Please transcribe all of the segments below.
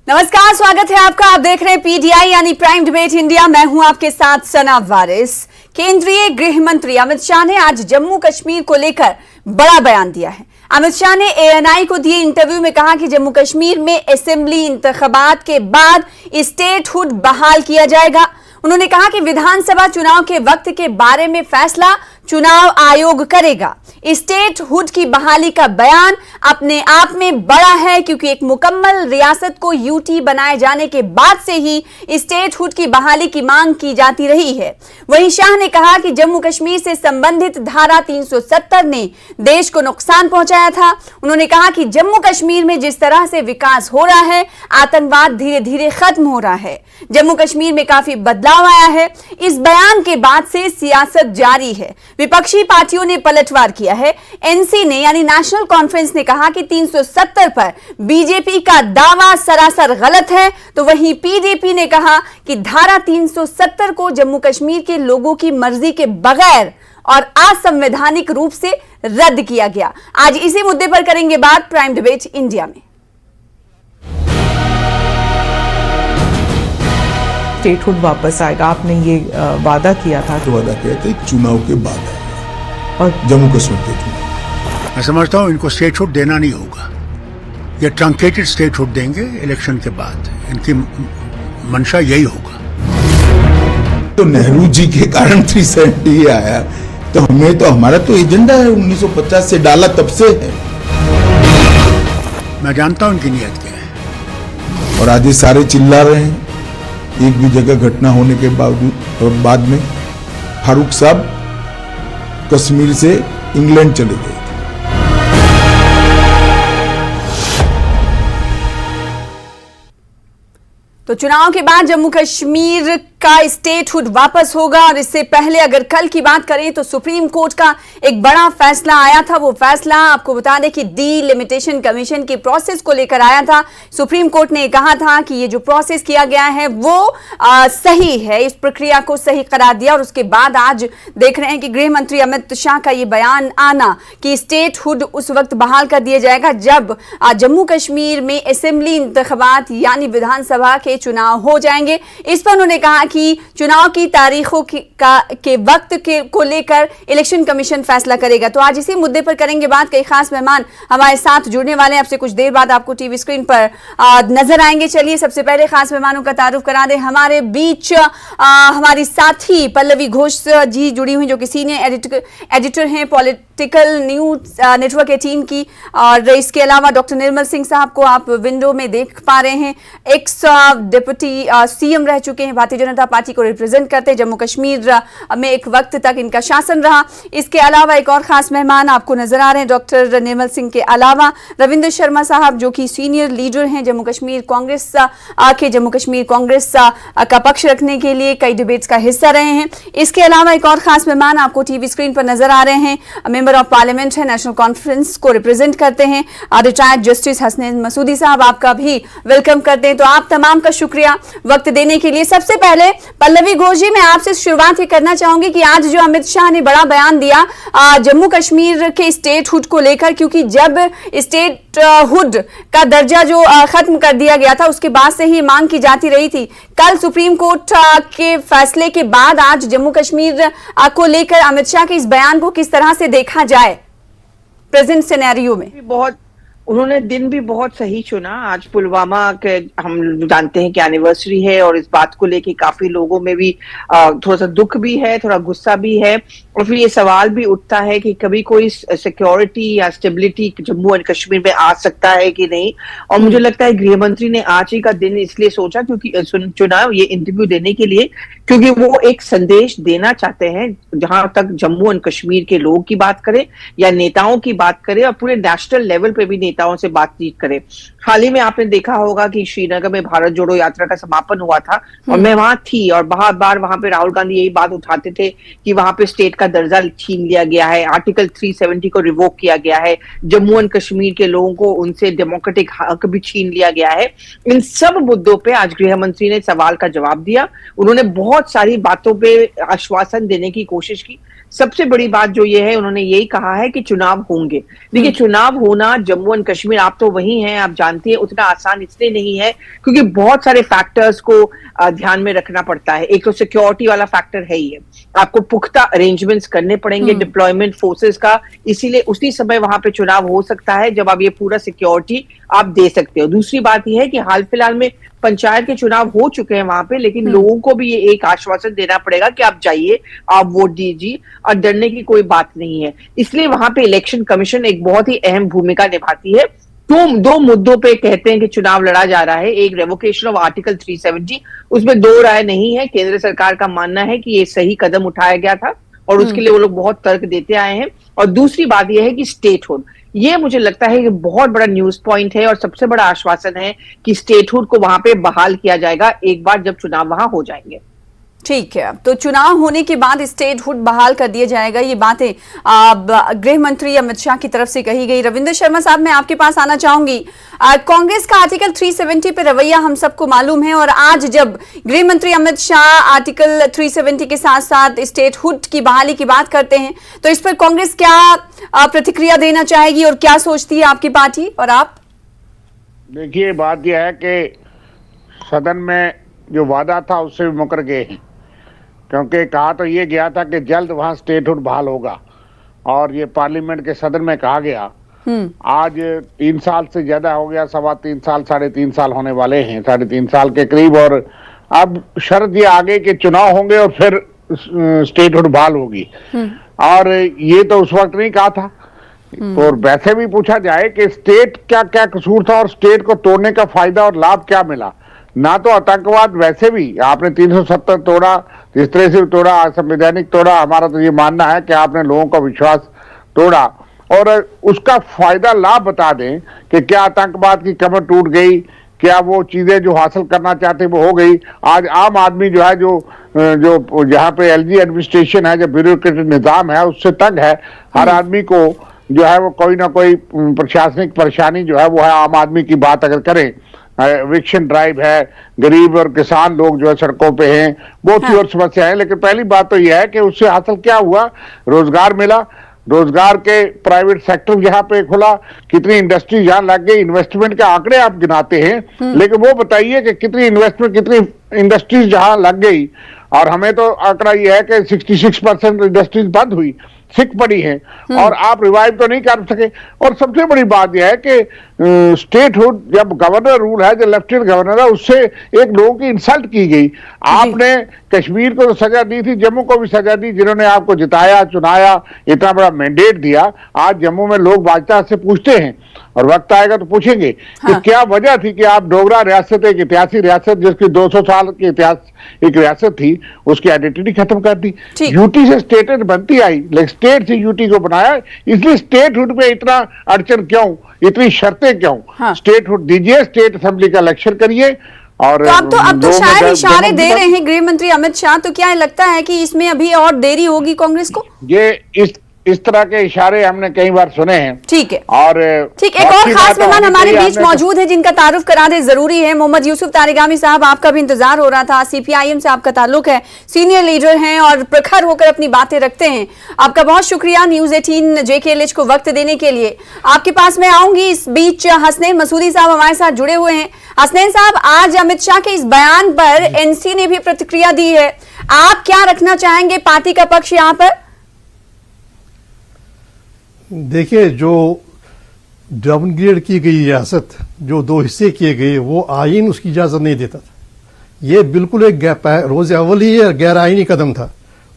नमस्कार, स्वागत है आपका। आप देख रहे हैं पीटीआई यानी प्राइम डिबेट इंडिया। मैं हूं आपके साथ सना वारिस। केंद्रीय गृह मंत्री अमित शाह ने आज जम्मू कश्मीर को लेकर बड़ा बयान दिया है। अमित शाह ने एएनआई को दिए इंटरव्यू में कहा कि जम्मू कश्मीर में असेंबली इंतखाबात के बाद स्टेटहुड बहाल किया जाएगा। उन्होंने कहा कि विधानसभा चुनाव के वक्त के बारे में फैसला चुनाव आयोग करेगा। स्टेटहुड की बहाली का बयान अपने आप में बड़ा है, क्योंकि एक मुकम्मल रियासत को यूटी बनाए जाने के बाद से ही स्टेटहुड की बहाली की मांग की जाती रही है। वहीं शाह ने कहा कि जम्मू कश्मीर से संबंधित धारा 370 ने देश को नुकसान पहुंचाया था। उन्होंने कहा कि जम्मू कश्मीर में जिस तरह से विकास हो रहा है, आतंकवाद धीरे धीरे खत्म हो रहा है, जम्मू कश्मीर में काफी बदलाव आया है। इस बयान के बाद से सियासत जारी है। विपक्षी पार्टियों ने पलटवार किया है। एनसी ने यानी नेशनल कॉन्फ्रेंस ने कहा कि 370 पर बीजेपी का दावा सरासर गलत है, तो वहीं पीडीपी ने कहा कि धारा 370 को जम्मू कश्मीर के लोगों की मर्जी के बगैर और असंवैधानिक रूप से रद्द किया गया। आज इसी मुद्दे पर करेंगे बात प्राइम डिबेट इंडिया में। स्टेटहुड वापस आएगा, आपने ये वादा किया था। तो वादा किया था चुनाव के बाद आएगा और जम्मू कश्मीर के चुनाव। मैं समझता हूँ इनको स्टेटहुड देना नहीं होगा। ये ट्रंकेटेड स्टेटहुड देंगे इलेक्शन के बाद। इनकी मंशा यही होगा। तो नेहरू जी के कारण 370 आया, तो हमें तो हमारा तो एजेंडा है 1950 से डाला, तब से है। मैं जानता हूँ इनकी नीयत क्या है। और आज ये सारे चिल्ला रहे हैं। एक भी जगह घटना होने के बावजूद बाद में फारूक साहब कश्मीर से इंग्लैंड चले गए थे। तो चुनाव के बाद जम्मू कश्मीर का स्टेटहुड वापस होगा। और इससे पहले अगर कल की बात करें तो सुप्रीम कोर्ट का एक बड़ा फैसला आया था। वो फैसला आपको बता दें कि डीलिमिटेशन कमीशन की प्रोसेस को लेकर आया था। सुप्रीम कोर्ट ने कहा था कि ये जो प्रोसेस किया गया है वो सही है, इस प्रक्रिया को सही करार दिया। और उसके बाद आज देख रहे हैं कि गृह मंत्री अमित शाह का ये बयान आना कि स्टेटहुड उस वक्त बहाल कर दिया जाएगा जब जम्मू कश्मीर में असेंबली इंतखाबात यानी विधानसभा के चुनाव हो जाएंगे। इस पर उन्होंने कहा कि चुनाव की तारीखों के वक्त को लेकर इलेक्शन कमीशन फैसला करेगा। तो आज इसी मुद्दे पर करेंगे बात। कई खास मेहमान हमारे साथ जुड़ने वाले हैं। आपसे कुछ देर बाद आपको टीवी स्क्रीन पर नजर आएंगे। चलिए सबसे पहले खास मेहमानों का तारुफ करा दें। हमारे बीच हमारी साथी पल्लवी घोष जी जुड़ी हुई, जो कि सीनियर एडिटर हैं पॉलिटिकल न्यूज नेटवर्क 18 की। और इसके अलावा डॉक्टर निर्मल सिंह साहब को आप विंडो में देख पा रहे हैं। एक्स डिप्टी सीएम रह चुके हैं, भारतीय जनता पार्टी को रिप्रेजेंट करते, जम्मू कश्मीर में एक वक्त तक इनका शासन रहा। इसके अलावा एक और खास मेहमान आपको नजर आ रहे हैं। डॉक्टर निर्मल सिंह के अलावा रविंद्र शर्मा साहब, जो कि सीनियर लीडर हैं जम्मू कश्मीर कांग्रेस के, जम्मू कश्मीर कांग्रेस का पक्ष रखने के लिए कई डिबेट्स का हिस्सा रहे हैं। इसके अलावा एक और खास मेहमान आपको टीवी स्क्रीन पर नजर आ रहे हैं। मेंबर ऑफ पार्लियामेंट है, नेशनल कॉन्फ्रेंस को रिप्रेजेंट करते हैं, रिटायर्ड जस्टिस हसनैन मसूदी साहब, आपका भी वेलकम करते हैं। तो आप तमाम का शुक्रिया वक्त देने के लिए। सबसे पहले पल्लवी घोष जी, मैं आपसे शुरुआत ये करना चाहूंगी कि आज जो अमित शाह ने बड़ा बयान दिया जम्मू कश्मीर के स्टेटहुड को लेकर, क्योंकि जब स्टेटहुड का दर्जा जो खत्म कर दिया गया था उसके बाद से ही मांग की जाती रही थी। कल सुप्रीम कोर्ट के फैसले के बाद आज जम्मू कश्मीर को लेकर अमित शाह के इस बयान को किस तरह से देखा जाए प्रेजेंट सिनेरियो में? बहुत उन्होंने दिन भी बहुत सही चुना। आज पुलवामा के हम जानते हैं कि एनिवर्सरी है और इस बात को लेके काफी लोगों में भी थोड़ा सा दुख भी है, थोड़ा गुस्सा भी है। और फिर ये सवाल भी उठता है कि कभी कोई सिक्योरिटी या स्टेबिलिटी जम्मू एंड कश्मीर में आ सकता है कि नहीं। और मुझे लगता है गृह मंत्री ने आज ही का दिन इसलिए सोचा क्योंकि चुना ये इंटरव्यू देने के लिए, क्योंकि वो एक संदेश देना चाहते हैं। जहां तक जम्मू एंड कश्मीर के लोग की बात करें या नेताओं की बात करें और पूरे नेशनल लेवल पे भी नेताओं से बातचीत करें। हाल ही में आपने देखा होगा कि श्रीनगर में भारत जोड़ो यात्रा का समापन हुआ था और मैं वहां थी और बार बार वहां पे राहुल गांधी यही बात उठाते थे कि वहां पे स्टेट का दर्जा छीन लिया गया है, आर्टिकल 370 को रिवोक किया गया है, जम्मू एंड कश्मीर के लोगों को उनसे डेमोक्रेटिक हक भी छीन लिया गया है। इन सब मुद्दों पे आज गृह मंत्री ने सवाल का जवाब दिया। उन्होंने बहुत सारी बातों पे आश्वासन देने की कोशिश की, सबसे बड़ी बात जो ये है, उन्होंने यही कहा है कि चुनाव होंगे। देखिए, चुनाव होना जम्मू एंड कश्मीर, आप तो वही हैं, आप जानती हैं, उतना आसान इसलिए नहीं है क्योंकि बहुत सारे फैक्टर्स को ध्यान में रखना पड़ता है। एक तो सिक्योरिटी वाला फैक्टर है ही है, आपको पुख्ता अरेंजमेंट्स करने पड़ेंगे डिप्लॉयमेंट फोर्सेस का, इसीलिए उसी समय वहां पे चुनाव हो सकता है जब आप ये पूरा सिक्योरिटी आप दे सकते हो। दूसरी बात यह है कि हाल फिलहाल में पंचायत के चुनाव हो चुके हैं वहां पे, लेकिन लोगों को भी ये एक आश्वासन देना पड़ेगा कि आप जाइए, आप वोट दीजिए और डरने की कोई बात नहीं है। इसलिए वहां पे इलेक्शन कमीशन एक बहुत ही अहम भूमिका निभाती है। दो मुद्दों पे कहते हैं कि चुनाव लड़ा जा रहा है। एक रेवोकेशन ऑफ आर्टिकल 370, उसमें दो राय नहीं है। केंद्र सरकार का मानना है कि ये सही कदम उठाया गया था और उसके लिए वो लोग बहुत तर्क देते आए हैं। और दूसरी बात यह है कि स्टेटहुड, ये मुझे लगता है कि बहुत बड़ा न्यूज पॉइंट है और सबसे बड़ा आश्वासन है कि स्टेटहुड को वहां पे बहाल किया जाएगा एक बार जब चुनाव वहां हो जाएंगे। ठीक है, तो चुनाव होने के बाद स्टेटहुड बहाल कर दिया जाएगा, ये बातें गृह मंत्री अमित शाह की तरफ से कही गई। रविंद्र शर्मा साहब, मैं आपके पास आना चाहूंगी। कांग्रेस का आर्टिकल 370 पे रवैया हम सबको मालूम है, और आज जब गृह मंत्री अमित शाह आर्टिकल 370 के साथ साथ स्टेटहुड की बहाली की बात करते हैं, तो इस पर कांग्रेस क्या प्रतिक्रिया देना चाहेगी और क्या सोचती है आपकी पार्टी और आप? देखिए, बात यह है कि सदन में जो वादा था उससे भी मुकर गए हैं, क्योंकि कहा तो ये गया था कि जल्द वहां स्टेटहुड बहाल होगा और ये पार्लियामेंट के सदन में कहा गया। आज 3 साल से ज्यादा हो गया, 3.25 साल 3.5 साल होने वाले हैं, 3.5 साल के करीब। और अब शर्त ये आगे कि चुनाव होंगे और फिर स्टेटहुड बहाल होगी, और ये तो उस वक्त नहीं कहा था। और वैसे भी पूछा जाए कि स्टेट क्या क्या कसूर था और स्टेट को तोड़ने का फायदा और लाभ क्या मिला। ना तो आतंकवाद, वैसे भी आपने 370 तोड़ा, जिस तरह से तोड़ा, असंवैधानिक तोड़ा। हमारा तो ये मानना है कि आपने लोगों का विश्वास तोड़ा, और उसका फायदा लाभ बता दें कि क्या आतंकवाद की कमर टूट गई, क्या वो चीजें जो हासिल करना चाहते वो हो गई। आज आम आदमी जो है, जो जहाँ पे एलजी एडमिनिस्ट्रेशन है, जो ब्यूरोक्रेटिक निजाम है, उससे तंग है। हर आदमी को जो है वो कोई ना कोई प्रशासनिक परेशानी जो है वो है। आम आदमी की बात अगर करें, एविक्शन ड्राइव है, गरीब और किसान लोग जो है सड़कों पे हैं, बहुत सी और समस्या है। लेकिन पहली बात तो यह है कि उससे हासिल क्या हुआ, रोजगार मिला। रोजगार के प्राइवेट सेक्टर यहाँ पे खुला, कितनी इंडस्ट्री यहाँ लग गई। इन्वेस्टमेंट के आंकड़े आप गिनाते हैं, लेकिन वो बताइए कि कितनी इन्वेस्टमेंट, कितनी इंडस्ट्रीज जहाँ लग गई। और हमें तो आंकड़ा यह है कि 66% इंडस्ट्रीज बंद हुई, सिक पड़ी हैं, और आप रिवाइव तो नहीं कर सके। और सबसे बड़ी बात यह है कि स्टेटहुड, जब गवर्नर रूल है, जो लेफ्टिनेंट गवर्नर है, उससे एक लोगों की इंसल्ट की गई। आपने कश्मीर को तो सजा दी थी, जम्मू को भी सजा दी, जिन्होंने आपको जिताया, चुनाया, इतना बड़ा मैंडेट दिया। आज जम्मू में लोग बादशाह से पूछते हैं, और वक्त आएगा तो पूछेंगे कि क्या वजह थी कि आप डोगरा रियासत, एक ऐतिहासिक रियासत जिसकी 200 साल की इतिहास एक रियासत थी, उसकी आइडेंटिटी खत्म कर दी। यूटी से स्टेट बनती आई, लेकिन स्टेट से यूटी को बनाया। इसलिए स्टेटहुड पे इतना अड़चन क्यों, इतनी शर्तें क्यों? स्टेटहुड दीजिए, स्टेट असेंबली का इलेक्शन करिए। और तो अब तो शायद इशारे दे रहे हैं गृह मंत्री अमित शाह, तो क्या लगता है कि इसमें अभी और देरी होगी कांग्रेस को? ये इस तरह के इशारे हमने कई बार सुने हैं। ठीक है, और ठीक, एक और खास मेहमान हमारे बीच मौजूद है जिनका तारुफ करा दे जरूरी है। मोहम्मद यूसुफ तारिगामी साहब, आपका भी इंतजार हो रहा था, सीपीआईएम से आपका ताल्लुक है, सीनियर लीडर हैं और प्रखर होकर अपनी बातें रखते हैं। आपका बहुत शुक्रिया न्यूज 18 JKLH को वक्त देने के लिए। आपके पास मैं आऊंगी। इस बीच हसनैन मसूदी साहब हमारे साथ जुड़े हुए हैं। हसनैन साहब, आज अमित शाह के इस बयान पर एनसी ने भी प्रतिक्रिया दी है, आप क्या रखना चाहेंगे पार्टी का पक्ष यहाँ पर? देखिए, जो डाउनग्रेड की गई रियासत, जो 2 हिस्से किए गए, वो आइन उसकी इजाजत नहीं देता था। ये बिल्कुल एक रोज अव्वल ही गैर आइनी कदम था।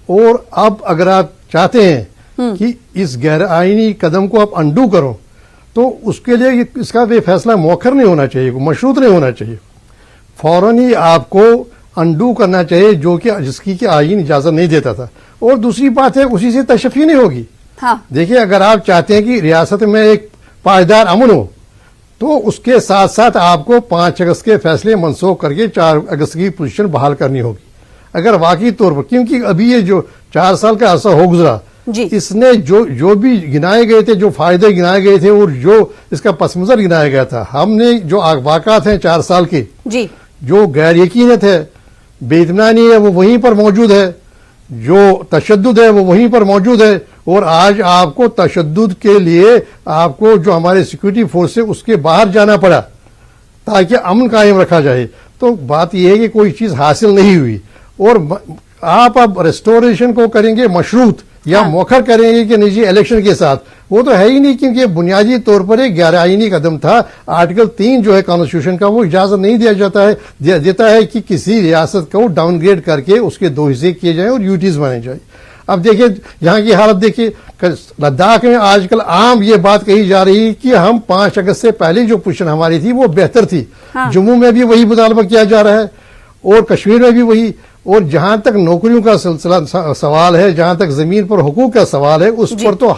और अब अगर आप चाहते हैं कि इस गैर आइनी कदम को आप अंडू करो, तो उसके लिए इसका भी फैसला मौखर नहीं होना चाहिए, मशरूत नहीं होना चाहिए। फौरन ही आपको अंडू करना चाहिए, जो कि जिसकी कि आइन इजाजत नहीं देता था। और दूसरी बात है, उसी से तशफ़ी नहीं होगी। हाँ। देखिए, अगर आप चाहते हैं कि रियासत में एक पायदार अमन हो, तो उसके साथ साथ आपको 5 अगस्त के फैसले मनसूख करके 4 अगस्त की पोजीशन बहाल करनी होगी। अगर वाकई तौर पर, क्योंकि अभी ये जो 4 साल का अरसा हो गुजरा, इसने जो भी गिनाए गए थे, जो फायदे गिनाए गए थे और जो इसका पसमंजर गिनाया गया था, हमने जो वाक़ात हैं 4 साल के, जो गैर यकीनत है, बेइत्मीनानी है, वो वहीं पर मौजूद है। जो तशद्दुद है वो वहीं पर मौजूद है। और आज आपको तशद्दुद के लिए आपको जो हमारे सिक्योरिटी फोर्स है उसके बाहर जाना पड़ा ताकि अमन कायम रखा जाए। तो बात यह है कि कोई चीज हासिल नहीं हुई और आप अब रेस्टोरेशन को करेंगे मशरूत या मौखर करेंगे कि निजी इलेक्शन के साथ, वो तो है ही नहीं, क्योंकि बुनियादी तौर पर एक गैर आईनी कदम था। आर्टिकल 3 जो है कॉन्स्टिट्यूशन का वो इजाजत नहीं दिया जाता है, देता है कि किसी रियासत को डाउनग्रेड करके उसके 2 हिस्से किए जाए और यूटीज बने जाए। अब देखिए यहाँ की हालत देखिए, लद्दाख में आजकल आम ये बात कही जा रही है कि हम 5 अगस्त से पहले जो पोजीशन हमारी थी वो बेहतर थी। जम्मू में भी वही मुतालबा किया जा रहा है और कश्मीर में भी वही। और जहां तक नौकरियों का सिलसिला सवाल है, जहां तक जमीन पर हुकूक का सवाल है, उस पर तो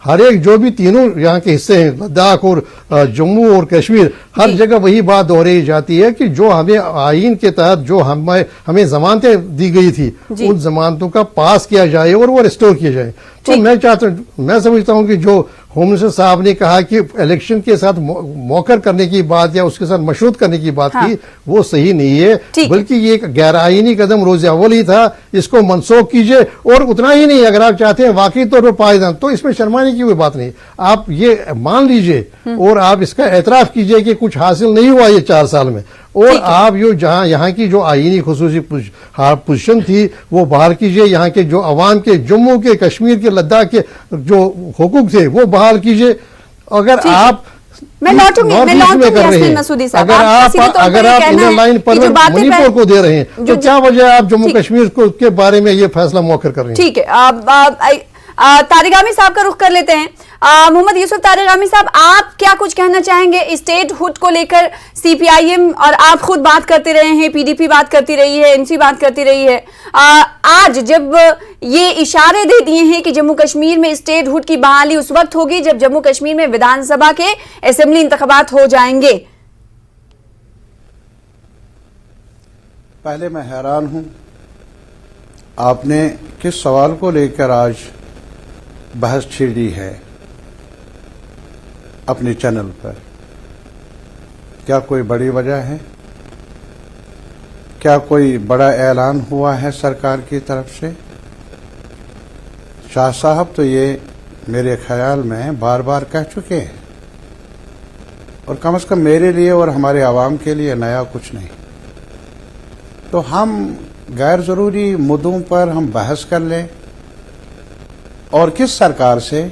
हर एक जो भी तीनों यहाँ के हिस्से हैं, लद्दाख और जम्मू और कश्मीर, हर जगह वही बात दोहराई जाती है कि जो हमें आईन के तहत जो हमें जमानतें दी गई थी उन जमानतों का पास किया जाए और वो रिस्टोर किया जाए। तो मैं समझता हूँ कि जो होम मिनिस्टर साहब ने कहा कि इलेक्शन के साथ मौकर करने की बात या उसके साथ मशरूत करने की बात की, वो सही नहीं है, बल्कि ये एक गैर आईनी कदम रोज अव्वल ही था। इसको मनसूख कीजिए और उतना ही नहीं, अगर आप चाहते हैं वाकई तौर पर पायदान, तो इसमें शर्माने की कोई बात नहीं, आप ये मान लीजिए और आप इसका एतराफ कीजिए कि कुछ हासिल नहीं हुआ ये 4 साल में। और आप जो जहां यहाँ की जो आईनी खुसूसी पोजीशन थी वो बहाल कीजिए। यहाँ के जो अवाम के, जम्मू के, कश्मीर के, लद्दाख के जो हुकूक थे वो बहाल कीजिए। अगर आप मैं लौटूंगी यास्मीन मसूदी साहब, अगर आप इनर लाइन पर मणिपुर को दे रहे हैं तो क्या वजह आप जम्मू कश्मीर के बारे में ये फैसला मौखर कर रहे हैं? ठीक है, तारिक आमिर साहब का रुख कर लेते हैं। मोहम्मद यूसुफ तारिक आमिर साहब, आप क्या कुछ कहना चाहेंगे स्टेट हुड को लेकर? सीपीआईएम और आप खुद बात करते रहे हैं, पीडीपी बात करती रही है, एनसी बात करती रही है। आज जब ये इशारे दे दिए हैं कि जम्मू कश्मीर में स्टेट हुड की बहाली उस वक्त होगी जब जम्मू कश्मीर में विधानसभा के असेंबली इंतखाबात हो जाएंगे। पहले मैं हैरान हूं आपने किस सवाल को लेकर आज बहस छेड़ी है अपने चैनल पर। क्या कोई बड़ी वजह है? क्या कोई बड़ा ऐलान हुआ है सरकार की तरफ से? शाह साहब तो ये मेरे ख्याल में बार बार कह चुके हैं और कम से कम मेरे लिए और हमारे आवाम के लिए नया कुछ नहीं। तो हम गैर जरूरी मुद्दों पर हम बहस कर लें और किस सरकार से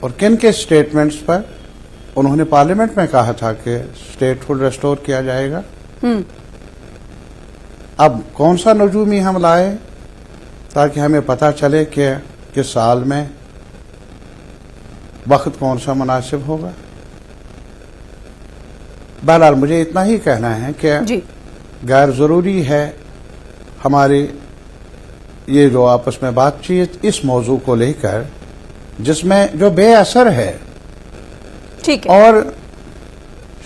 और किन के स्टेटमेंट्स पर उन्होंने पार्लियामेंट में कहा था कि स्टेटहुड रेस्टोर किया जाएगा। अब कौन सा नजूमी हम लाए ताकि हमें पता चले कि किस साल में वक्त कौन सा मुनासिब होगा। बहरहाल मुझे इतना ही कहना है कि गैर जरूरी है हमारी ये जो आपस में बातचीत इस मौजू को लेकर जिसमें जो बेअसर है। ठीक है। और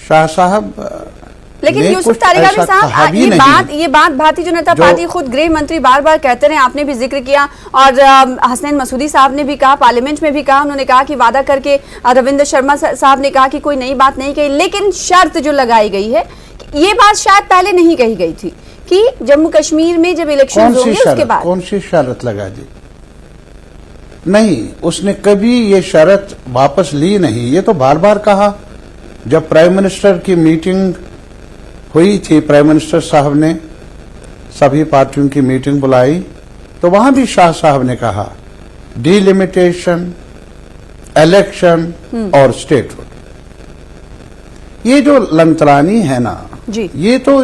शाह साहब, लेकिन यूसुफ तारिक आमिर साहब, ये बात भारतीय जनता पार्टी खुद गृह मंत्री बार बार कहते रहे, आपने भी जिक्र किया और हसनैन मसूदी साहब ने भी कहा, पार्लियामेंट में भी कहा, उन्होंने कहा कि वादा करके रविंद्र शर्मा साहब ने कहा कि कोई नई बात नहीं कही, लेकिन शर्त जो लगाई गई है, ये बात शायद पहले नहीं कही गई थी कि जम्मू कश्मीर में जब इलेक्शन होंगे उसके बाद। कौन सी शर्त लगा दी? नहीं, उसने कभी ये शर्त वापस ली नहीं। ये तो बार बार कहा। जब प्राइम मिनिस्टर की मीटिंग हुई थी, प्राइम मिनिस्टर साहब ने सभी पार्टियों की मीटिंग बुलाई तो वहां भी शाह साहब ने कहा डिलिमिटेशन, इलेक्शन और स्टेटहुड। ये जो लंतरानी है ना जी, ये तो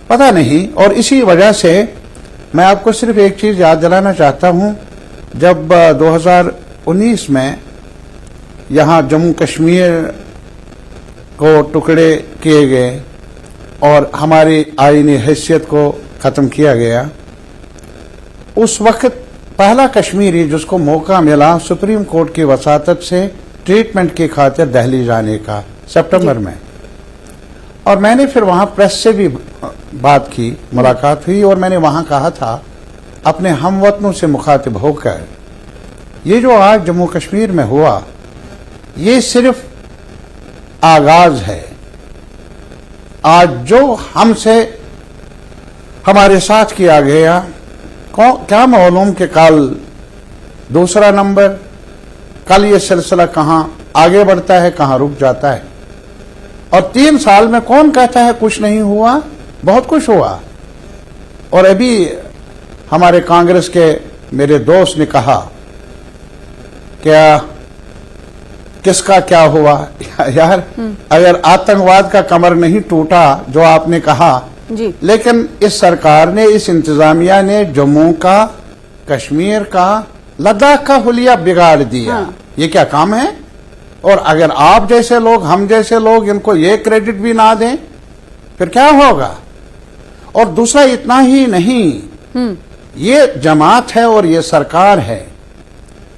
पता नहीं। और इसी वजह से मैं आपको सिर्फ एक चीज याद दिलाना चाहता हूं, जब 2019 में यहां जम्मू कश्मीर को टुकड़े किए गए और हमारी आईनी हैसियत को खत्म किया गया, उस वक्त पहला कश्मीरी जिसको मौका मिला सुप्रीम कोर्ट की वसातत से ट्रीटमेंट की खातिर दिल्ली जाने का, सितंबर में। और मैंने फिर वहां प्रेस से भी बात की, मुलाकात हुई और मैंने वहां कहा था अपने हमवतनों से मुखातिब होकर, ये जो आज जम्मू कश्मीर में हुआ ये सिर्फ आगाज है। आज जो हमसे हमारे साथ किया गया क्या मालूम कि कल दूसरा नंबर, कल ये सिलसिला कहां आगे बढ़ता है, कहां रुक जाता है। और 3 साल में कौन कहता है कुछ नहीं हुआ, बहुत कुछ हुआ। और अभी हमारे कांग्रेस के मेरे दोस्त ने कहा क्या किसका क्या हुआ यार, अगर आतंकवाद का कमर नहीं टूटा जो आपने कहा जी, लेकिन इस सरकार ने, इस इंतजामिया ने जम्मू का, कश्मीर का, लद्दाख का हुलिया बिगाड़ दिया। हाँ। ये क्या काम है? और अगर आप जैसे लोग, हम जैसे लोग इनको ये क्रेडिट भी ना दें फिर क्या होगा? और दूसरा इतना ही नहीं, ये जमात है और ये सरकार है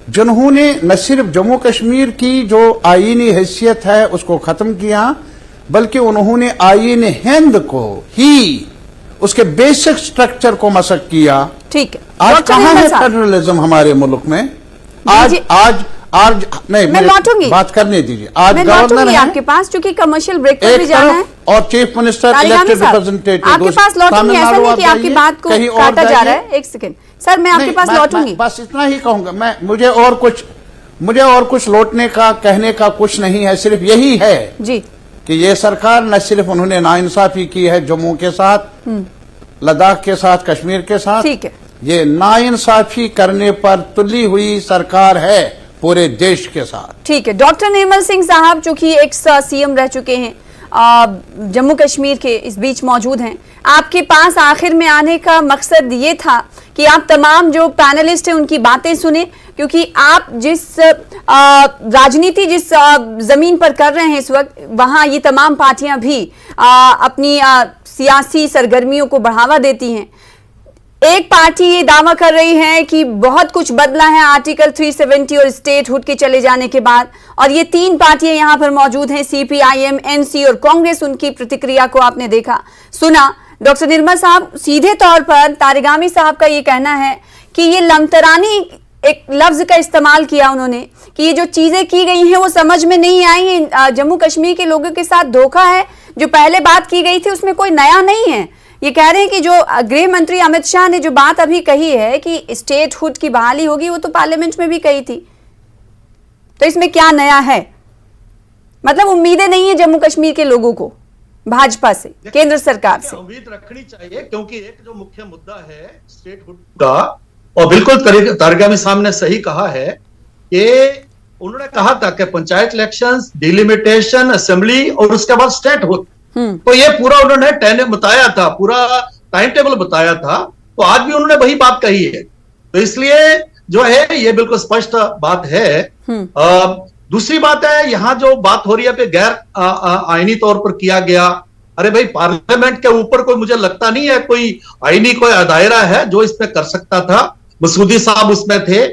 जिन्होंने न सिर्फ जम्मू कश्मीर की जो आईनी हैसियत है उसको खत्म किया, बल्कि उन्होंने आईन हिंद को ही, उसके बेसिक स्ट्रक्चर को मसक किया। ठीक है। आज डॉक्टर कहां है निर्मल साहब, फेडरलिज्म हमारे मुल्क में? आज आज आज नहीं, मैं लौटूंगी, बात करने दीजिए। आज मैं गवर्नर लौटूंगी है आपके पास, क्योंकि कमर्शियल ब्रेक पर भी एक जाना है। तरफ और चीफ मिनिस्टर तारिगामी इलेक्टेड साहब, रिप्रेजेंटेटिव आपके पास लौटूंगी, ऐसा नहीं कि आपकी बात को काटा जा रहा है। एक सेकंड सर, मैं आपके पास लौटूंगी। बस इतना ही कहूंगा मैं, मुझे और कुछ लौटने का, कहने का कुछ नहीं है, सिर्फ यही है जी कि ये सरकार न सिर्फ उन्होंने नाइंसाफी की है जम्मू के साथ, लद्दाख के साथ, कश्मीर के साथ, ठीक है, ये नाइंसाफी करने पर तुली हुई सरकार है पूरे देश के साथ। ठीक है। डॉक्टर निर्मल सिंह साहब, जो कि एक्स सीएम रह चुके हैं, जम्मू कश्मीर के, इस बीच मौजूद हैं। आपके पास आखिर में आने का मकसद ये था कि आप तमाम जो पैनलिस्ट हैं उनकी बातें सुने, क्योंकि आप जिस राजनीति जिस जमीन पर कर रहे हैं इस वक्त, वहां ये तमाम पार्टियां भी अपनी सियासी सरगर्मियों को बढ़ावा देती हैं। एक पार्टी ये दावा कर रही है कि बहुत कुछ बदला है आर्टिकल 370 और स्टेटहुड के चले जाने के बाद, और ये 3 पार्टियां यहां पर मौजूद हैं, सीपीआईएम, एनसी और कांग्रेस। उनकी प्रतिक्रिया को आपने देखा, सुना। डॉक्टर निर्मल साहब, सीधे तौर पर तारिगामी साहब का ये कहना है कि ये लमतरानी, एक लफ्ज का इस्तेमाल किया उन्होंने, कि ये जो चीजें की गई हैं वो समझ में नहीं आई, जम्मू कश्मीर के लोगों के साथ धोखा है, जो पहले बात की गई थी उसमें कोई नया नहीं है। ये कह रहे हैं कि जो गृह मंत्री अमित शाह ने जो बात अभी कही है कि स्टेटहुड की बहाली होगी, वो तो पार्लियामेंट में भी कही थी, तो इसमें क्या नया है? मतलब उम्मीदें नहीं है जम्मू कश्मीर के लोगों को भाजपा से, केंद्र सरकार से? उम्मीद रखनी चाहिए, क्योंकि एक जो मुख्य मुद्दा है स्टेटहुड का, और बिल्कुल तारिगामी साहब ने सही कहा है कि उन्होंने कहा था कि पंचायत इलेक्शंस, डिलिमिटेशन, असेंबली और उसके बाद स्टेटहुड, तो ये पूरा उन्होंने बताया था, पूरा टाइम टेबल बताया था। तो आज भी उन्होंने वही बात कही है, तो इसलिए जो है ये बिल्कुल स्पष्ट बात है। दूसरी बात है, यहां जो बात हो रही है गैर आईनी तौर पर किया गया, अरे भाई पार्लियामेंट के ऊपर कोई, मुझे लगता नहीं है कोई आईनी कोई दायरा है जो इसमें कर सकता था। मसूदी साहब उसमें थे,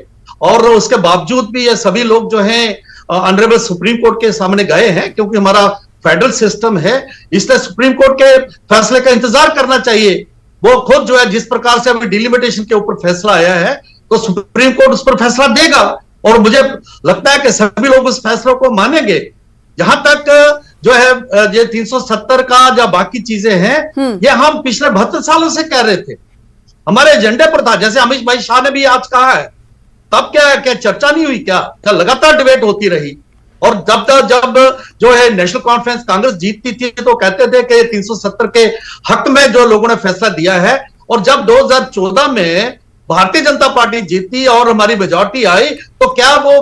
और उसके बावजूद भी ये सभी लोग जो हैं ऑनरेबल सुप्रीम कोर्ट के सामने गए हैं, क्योंकि हमारा फेडरल सिस्टम है, इसलिए सुप्रीम कोर्ट के फैसले का इंतजार करना चाहिए। वो खुद जो है, जिस प्रकार से अभी डिलिमिटेशन के ऊपर फैसला आया है, तो सुप्रीम कोर्ट उस पर फैसला देगा, और मुझे लगता है कि सभी लोग उस फैसले को मानेंगे। जहां तक जो है ये 370 का या बाकी चीजें हैं, ये हम पिछले 72 सालों से कह रहे थे, हमारे एजेंडे पर था। जैसे अमित भाई शाह ने भी आज कहा है, तब क्या चर्चा नहीं हुई? क्या लगातार डिबेट होती रही? और जब जो है नेशनल कॉन्फ्रेंस कांग्रेस जीतती थी, तो कहते थे कि 370 के हक में जो लोगों ने फैसला दिया है, और जब 2014 में भारतीय जनता पार्टी जीती और हमारी मेजॉरिटी आई, तो क्या वो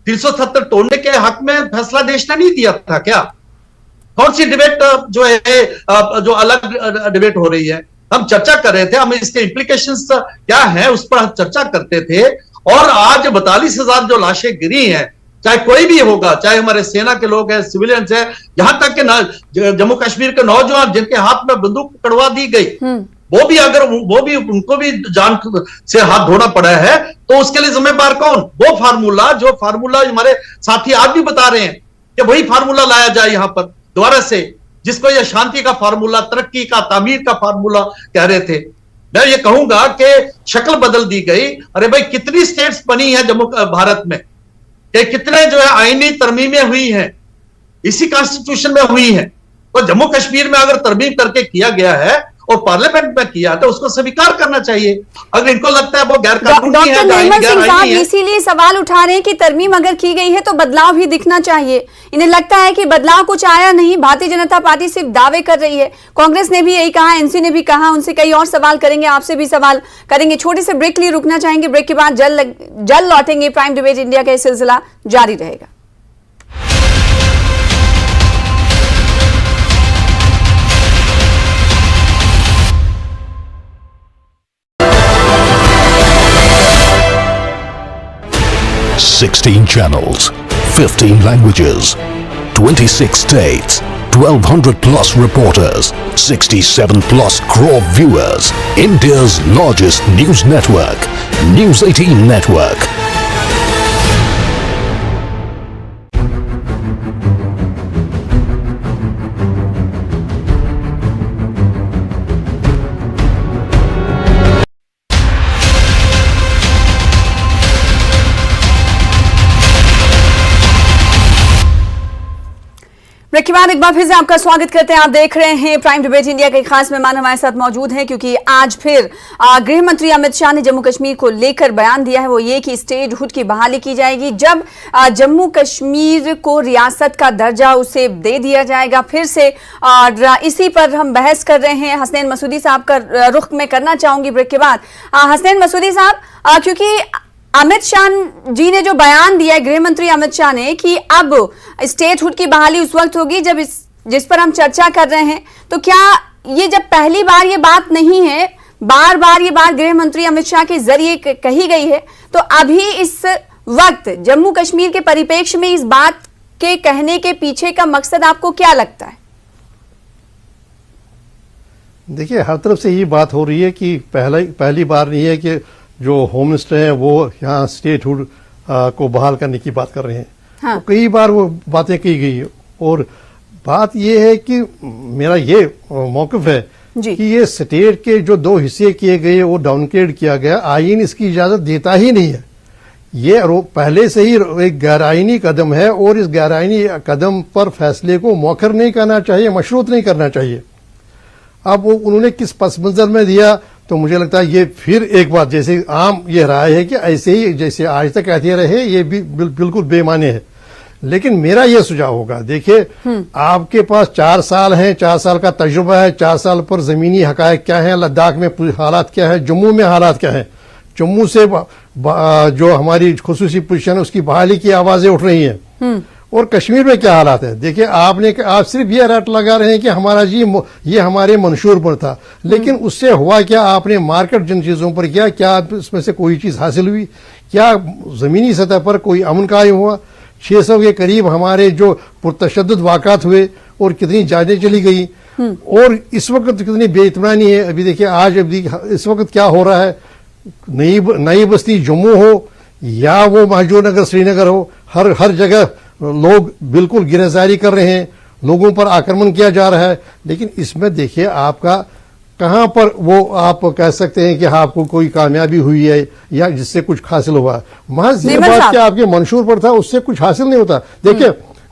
370 तोड़ने के हक में फैसला देश ने नहीं दिया था? क्या कौन सी डिबेट जो है जो अलग डिबेट हो रही है? हम चर्चा कर रहे थे, हम इसके इम्प्लीकेशंस क्या है उस पर हम चर्चा करते थे। और आज 42,000 जो लाशें गिरी हैं, चाहे कोई भी होगा, चाहे हमारे सेना के लोग हैं, सिविलियंस हैं, यहां तक के जम्मू कश्मीर के नौजवान जिनके हाथ में बंदूक पकड़वा दी गई, वो भी उनको भी जान से हाथ धोना पड़ा है, तो उसके लिए जिम्मेदार कौन? वो जो फार्मूला हमारे साथी आज भी बता रहे हैं कि वही फार्मूला लाया जाए यहां पर दोबारा से, जिसको ये शांति का फार्मूला, तरक्की का, तामीर का फार्मूला कह रहे थे। मैं ये कहूंगा कि शक्ल बदल दी गई। अरे भाई, कितनी स्टेट्स बनी है जम्मू भारत में, कि कितने जो है आईनी तरमीमें हुई हैं, इसी कॉन्स्टिट्यूशन में हुई हैं। तो जम्मू कश्मीर में अगर तरमीम करके किया गया है, और पार्लियामेंट में किया तो उसको स्वीकार करना चाहिए। अगर इनको लगता है वो गैर कानूनी डॉक्टर है, निर्मल सिंह साहब आईनी है, इसीलिए सवाल उठा रहे हैं कि तरमीम अगर की गई है तो बदलाव भी दिखना चाहिए। इन्हें लगता है कि बदलाव कुछ आया नहीं, भारतीय जनता पार्टी सिर्फ दावे कर रही है। कांग्रेस ने भी यही कहा, एनसी ने भी कहा, उनसे कई और सवाल करेंगे, आपसे भी सवाल करेंगे। छोटे से ब्रेक लिए रुकना चाहेंगे, ब्रेक के बाद जल्द लौटेंगे। प्राइम डिबेट इंडिया का यह सिलसिला जारी रहेगा। Sixteen channels, 15 languages, 26 states, 1200 plus reporters, 67 plus crore viewers. India's largest news network, News 18 Network. Break के बाद एक बार फिर से आपका स्वागत करते हैं। आप देख रहे हैं प्राइम डिबेट इंडिया के खास मेहमान हमारे साथ मौजूद हैं, क्योंकि आज फिर गृह मंत्री अमित शाह ने जम्मू कश्मीर को लेकर बयान दिया है। वो ये कि स्टेटहुड की बहाली की जाएगी जब जम्मू कश्मीर को रियासत का दर्जा उसे दे दिया जाएगा फिर से। और इसी पर हम बहस कर रहे हैं। हसनैन मसूदी साहब का रुख मैं करना चाहूंगी ब्रेक के बाद। हसनैन मसूदी साहब, क्योंकि अमित शाह जी ने जो बयान दिया है, गृह मंत्री अमित शाह ने, कि अब स्टेटहुड की बहाली उस वक्त होगी जब जिस पर हम चर्चा कर रहे हैं, तो क्या ये जब पहली बार ये बात नहीं है, बार बार ये बात गृह मंत्री अमित शाह के जरिए कही गई है, तो अभी इस वक्त जम्मू कश्मीर के परिप्रेक्ष्य में इस बात के कहने के पीछे का मकसद आपको क्या लगता है? देखिए, हर तरफ से ये बात हो रही है कि पहली बार नहीं है कि जो होम मिनिस्टर हैं वो यहाँ स्टेटहुड को बहाल करने की बात कर रहे हैं। हाँ। तो कई बार वो बातें की गई है, और बात ये है कि मेरा ये मौक़िफ़ है कि ये स्टेट के जो 2 हिस्से किए गए वो डाउनग्रेड किया गया, आईन इसकी इजाज़त देता ही नहीं है। ये पहले से ही एक गैर-आईनी कदम है, और इस गैर-आईनी कदम पर फैसले को मौखर नहीं करना चाहिए, मशरूत नहीं करना चाहिए। अब वो उन्होंने किस पस मंजर में दिया, तो मुझे लगता है ये फिर एक बात, जैसे आम ये राय है कि ऐसे ही जैसे आज तक कहते रहे, ये भी बिल्कुल बेमाने है। लेकिन मेरा ये सुझाव होगा, देखिए आपके पास 4 साल हैं, 4 साल का तजुर्बा है, 4 साल पर जमीनी हकायक क्या है, लद्दाख में हालात क्या है, जम्मू में हालात क्या है, जम्मू से जो हमारी खुसूसी पोजीशन है उसकी बहाली की आवाजें उठ रही हैं, और कश्मीर में क्या हालात है। देखिए, आप सिर्फ ये रट लगा रहे हैं कि हमारा जी ये हमारे मंशूर पर था, लेकिन उससे हुआ क्या? आपने मार्केट जिन चीजों पर किया, क्या इसमें से कोई चीज हासिल हुई? क्या जमीनी सतह पर कोई अमन कायम हुआ? 600 के करीब हमारे जो पुरतशद्दुद वाक़ात हुए, और कितनी जानें चली गई, और इस वक्त कितनी बेइत्मीनानी है। अभी देखिए, इस वक्त क्या हो रहा है, नई बस्ती जम्मू हो या वो महजूर नगर श्रीनगर हो, हर जगह लोग बिल्कुल गिरफ्तारी कर रहे हैं, लोगों पर आक्रमण किया जा रहा है। लेकिन इसमें देखिए आपका कहां पर वो आप कह सकते हैं कि आपको कोई कामयाबी हुई है या जिससे कुछ हासिल हुआ। महज ये बात कि आपके मंशूर पर था, उससे कुछ हासिल नहीं होता।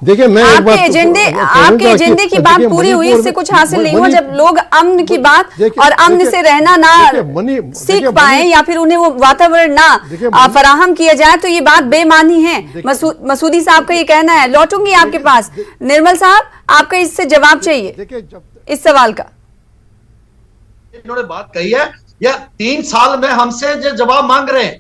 देखिए मैं आपके एजेंडे की बात पूरी हुई, इससे कुछ हासिल नहीं हुआ। जब लोग अमन की बात और अमन से रहना ना सीख पाए या फिर उन्हें वो वातावरण ना फराहम किया जाए, तो ये बात बेमानी है। मसूदी साहब का ये कहना है। लौटूंगी आपके पास। निर्मल साहब, आपका इससे जवाब चाहिए इस सवाल का। इन्होंने बात कही है, या 3 साल में हमसे जो जवाब मांग रहे हैं,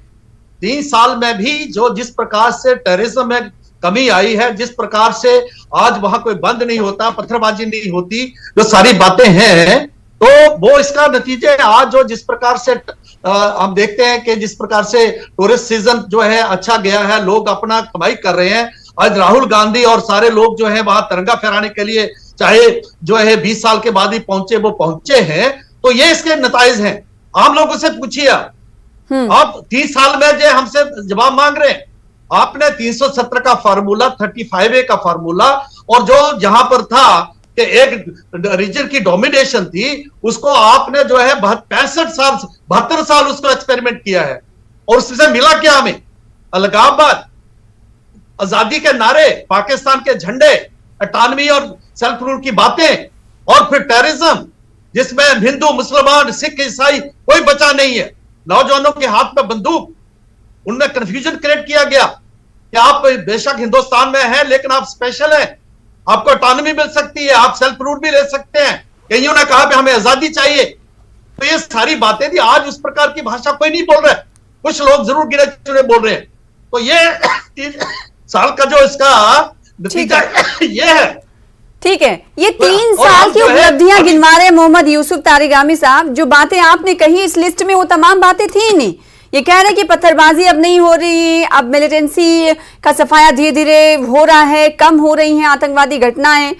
3 साल में भी जो जिस प्रकार से टेररिज्म में कमी आई है, जिस प्रकार से आज वहां कोई बंद नहीं होता, पत्थरबाजी नहीं होती, जो सारी बातें हैं, तो वो इसका नतीजे आज जो जिस प्रकार से हम देखते हैं कि जिस प्रकार से टूरिस्ट सीजन जो है अच्छा गया है, लोग अपना कमाई कर रहे हैं। आज राहुल गांधी और सारे लोग जो है वहां तिरंगा फहराने के लिए चाहे जो है 20 साल के बाद ही पहुंचे, वो पहुंचे हैं। तो ये इसके नताइज हैं। आम लोगों से पूछिए, आप 30 साल में जो हमसे जवाब मांग रहे हैं। आपने 370 का फार्मूला, 35A का फार्मूला, और जो जहां पर था कि एक रीजन की डोमिनेशन थी, उसको आपने जो है 72 साल उसको एक्सपेरिमेंट किया है, और उससे मिला क्या हमें? अलगाववाद, आजादी के नारे, पाकिस्तान के झंडे, अटानवी और सेल्फ रूल की बातें, और फिर टेररिज्म। जिसमें हिंदू, मुसलमान, सिख, ईसाई कोई बचा नहीं है। नौजवानों के हाथ में बंदूक, उनमें कंफ्यूजन क्रिएट किया गया कि आप बेशक हिंदुस्तान में हैं लेकिन आप स्पेशल हैं, आपको ऑटोनॉमी मिल सकती है, आप सेल्फ रूल भी ले सकते हैं। कईयों ने कहा कि हमें आजादी चाहिए। तो ये सारी बातें थी। आज उस प्रकार की भाषा कोई नहीं बोल रहा है, कुछ लोग जरूर गिने चुने बोल रहे हैं। तो ये 3 साल का जो इसका नतीजा ये है। ठीक है, ये 3 और साल हम की जो है- उपलब्धियां गिनवा रहे मोहम्मद यूसुफ तारिगामी साहब। जो बातें आपने कही इस लिस्ट में वो तमाम बातें थी ही नहीं। ये कह रहे कि पत्थरबाजी अब नहीं हो रही, अब मिलिटेंसी का सफाया धीरे धीरे हो रहा है, कम हो रही हैं आतंकवादी घटनाएं।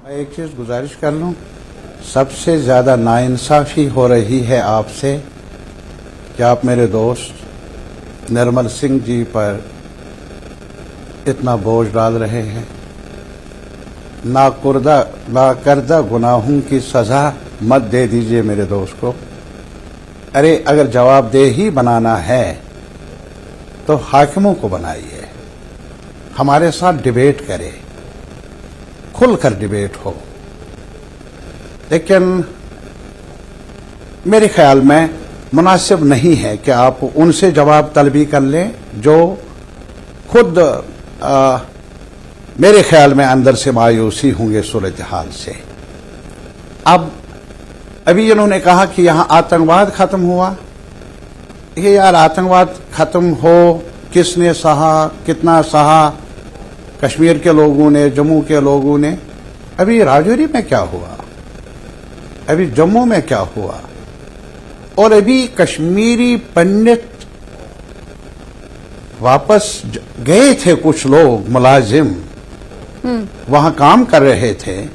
मैं एक चीज गुजारिश कर लूं, सबसे ज्यादा नाइंसाफी हो रही है आपसे कि आप मेरे दोस्त निर्मल सिंह जी पर इतना बोझ डाल रहे हैं। नाकर्दा गुनाहों की सजा मत दे दीजिए मेरे दोस्त को। अरे अगर जवाबदेही बनाना है तो हाकिमों को बनाइए, हमारे साथ डिबेट करें, खुलकर डिबेट हो। लेकिन मेरे ख्याल में मुनासिब नहीं है कि आप उनसे जवाब तलबी कर लें जो खुद मेरे ख्याल में अंदर से मायूसी होंगे सूरत हाल से। अब अभी इन्होंने कहा कि यहां आतंकवाद खत्म हुआ। ये यार आतंकवाद खत्म हो किसने सहा, कितना सहा? कश्मीर के लोगों ने, जम्मू के लोगों ने। अभी राजौरी में क्या हुआ, अभी जम्मू में क्या हुआ, और अभी कश्मीरी पंडित वापस गए थे, कुछ लोग मुलाजिम वहां काम कर रहे थे।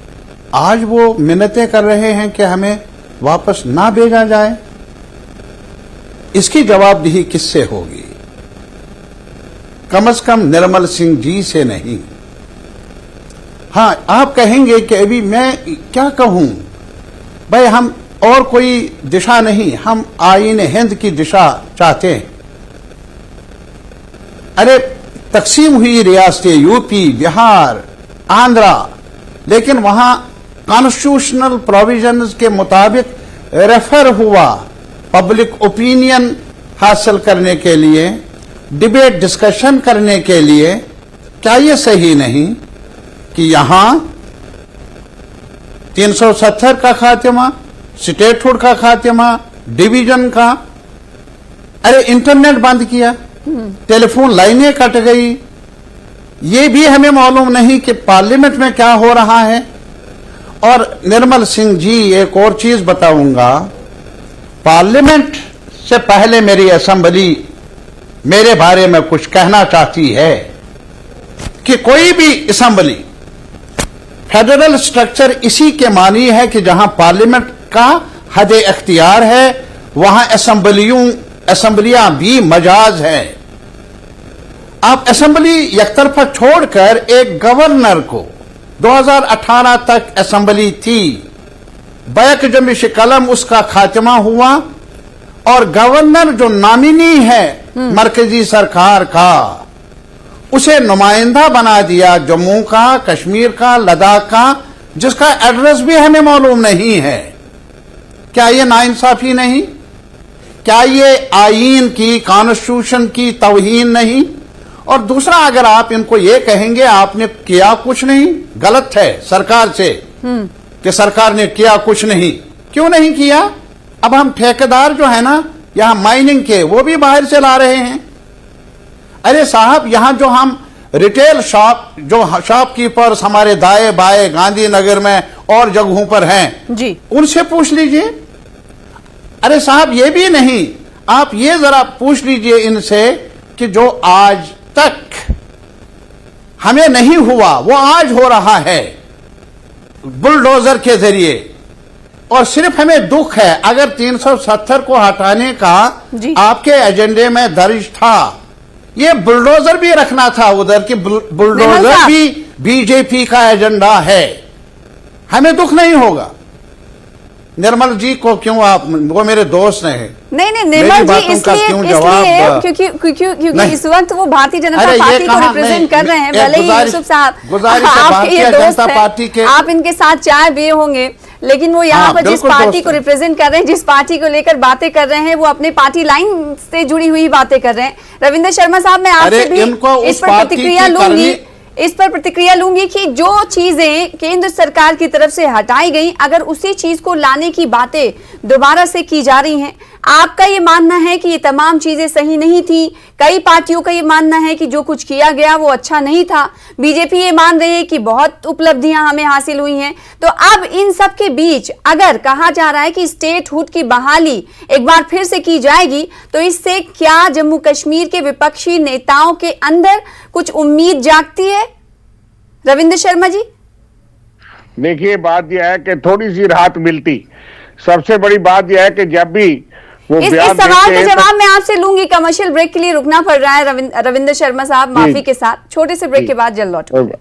आज वो मिन्नतें कर रहे हैं कि हमें वापस ना भेजा जाए। इसकी जवाबदेही किससे होगी? कम से कम निर्मल सिंह जी से नहीं। हाँ, आप कहेंगे कि अभी मैं क्या कहूं भाई, हम और कोई दिशा नहीं, हम आईन हिंद की दिशा चाहते हैं। अरे तकसीम हुई रियासतें यूपी, बिहार, आंध्रा, लेकिन वहां कॉन्स्टिट्यूशनल प्रोविजंस के मुताबिक रेफर हुआ पब्लिक ओपिनियन हासिल करने के लिए, डिबेट डिस्कशन करने के लिए। क्या यह सही नहीं कि यहां 370 का खात्मा, स्टेटहुड का खात्मा, डिवीजन का, अरे इंटरनेट बंद किया, टेलीफोन लाइनें कट गई। ये भी हमें मालूम नहीं कि पार्लियामेंट में क्या हो रहा है। और निर्मल सिंह जी, एक और चीज बताऊंगा, पार्लियामेंट से पहले मेरी असेंबली मेरे बारे में कुछ कहना चाहती है कि कोई भी असेंबली, फेडरल स्ट्रक्चर इसी के मानी है कि जहां पार्लियामेंट का हद इख्तियार है वहां असेंबलियां भी मजाज है। आप असेंबली एकतरफा छोड़कर एक गवर्नर को 2018 तक असेंबली थी, बैक जमिश कलम उसका खात्मा हुआ और गवर्नर जो नॉमिनी है मरकजी सरकार का, उसे नुमाइंदा बना दिया जम्मू का, कश्मीर का, लद्दाख का, जिसका एड्रेस भी हमें मालूम नहीं है। क्या ये नाइंसाफी नहीं? क्या ये आईन की, कॉन्स्टिट्यूशन की तौहीन नहीं? और दूसरा, अगर आप इनको ये कहेंगे आपने किया कुछ नहीं, गलत है सरकार से कि सरकार ने किया कुछ नहीं। क्यों नहीं किया? अब हम ठेकेदार जो है ना यहां माइनिंग के, वो भी बाहर से ला रहे हैं। अरे साहब, यहां जो हम रिटेल शॉप, जो शॉपकीपर्स हमारे दाएं बाएं गांधीनगर में और जगहों पर हैं जी, उनसे पूछ लीजिए। अरे साहब, ये भी नहीं, आप ये जरा पूछ लीजिए इनसे कि जो आज तक हमें नहीं हुआ वो आज हो रहा है बुलडोजर के जरिए। और सिर्फ हमें दुख है, अगर 370 को हटाने का आपके एजेंडे में दर्ज था, ये बुलडोजर भी रखना था उधर की, बुलडोजर भी बीजेपी का एजेंडा है, हमें दुख नहीं होगा। निर्मल जी को क्यों आप, वो मेरे दोस्त हैं। नहीं निर्मल जी इसलिए क्योंकि इस वक्त वो भारतीय जनता पार्टी को रिप्रेजेंट कर रहे हैं। भले ही यूसुफ साहब आपके ये दोस्त हैं, आप इनके साथ चाय पिए होंगे, लेकिन वो यहाँ पर जिस पार्टी को रिप्रेजेंट कर रहे हैं, जिस पार्टी को लेकर बातें कर रहे हैं, वो अपने पार्टी लाइन से जुड़ी हुई बातें कर रहे हैं। रविंद्र शर्मा साहब, मैं आपसे भी इस पर प्रतिक्रिया लूंगी कि जो चीजें केंद्र सरकार की तरफ से हटाई गई, अगर उसी चीज को लाने की बातें दोबारा से की जा रही हैं, आपका ये मानना है कि ये तमाम चीजें सही नहीं थी? कई पार्टियों का ये मानना है कि जो कुछ किया गया वो अच्छा नहीं था। बीजेपी ये मान रही है कि बहुत उपलब्धियां हमें हासिल हुई हैं। तो अब इन सब के बीच अगर कहा जा रहा है कि स्टेटहुड की बहाली एक बार फिर से की जाएगी, तो इससे क्या जम्मू कश्मीर के विपक्षी नेताओं के अंदर कुछ उम्मीद जागती है? रविंद्र शर्मा जी, देखिए, बात यह है कि थोड़ी सी राहत मिलती। सबसे बड़ी बात यह है कि जब भी वो इस सवाल का जवाब मैं आपसे लूंगी। कमर्शियल ब्रेक के लिए रुकना पड़ रहा है रविंद्र शर्मा साहब, माफी के साथ। छोटे से ब्रेक के बाद जल्द लौटूंगी।